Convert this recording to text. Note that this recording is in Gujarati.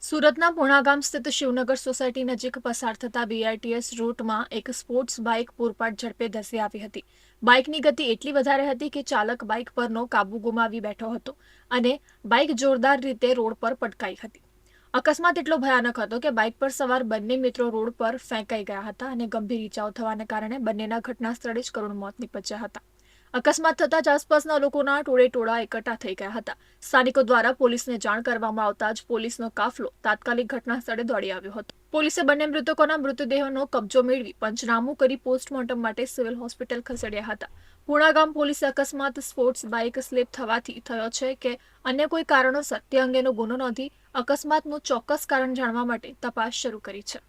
સુરતના પુણા સ્થિત શિવનગર સોસાયટી નજીક પસાર થતા બીઆરટીએસ રૂટમાં એક સ્પોર્ટ્સ બાઇક પૂરપાટ ઝડપે ધસી આવી હતી. બાઇકની ગતિ એટલી વધારે હતી કે ચાલક બાઇક પરનો કાબુ ગુમાવી બેઠો હતો અને બાઇક જોરદાર રીતે રોડ પર પટકાઈ હતી. અકસ્માત એટલો ભયાનક હતો કે બાઇક પર સવાર બંને મિત્રો રોડ પર ફેંકાઈ ગયા હતા અને ગંભીર ઈજાઓ થવાને કારણે બંનેના ઘટના સ્થળે જ કરુણ મોત નીપજ્યા હતા. અકસ્માત થતા જ આસપાસના લોકોના ટોળે એકઠા થઈ ગયા હતા. સ્થાનિકો દ્વારા પોલીસને જાણ કરવામાં આવતા જ પોલીસનો કાફલો તાત્કાલિક ઘટના સ્થળે દોડી આવ્યો હતો. પોલીસે બંને મૃતકોના મૃતદેહોનો કબજો મેળવી પંચનામું કરી પોસ્ટમોર્ટમ માટે સિવિલ હોસ્પિટલ ખસેડ્યા હતા. પુણા પોલીસે અકસ્માત સ્પોર્ટ્સ બાઇક સ્લીપ થવાથી થયો છે કે અન્ય કોઈ કારણોસર તે અંગેનો ગુનો નોંધી અકસ્માતનું ચોક્કસ કારણ જાણવા માટે તપાસ શરૂ કરી છે.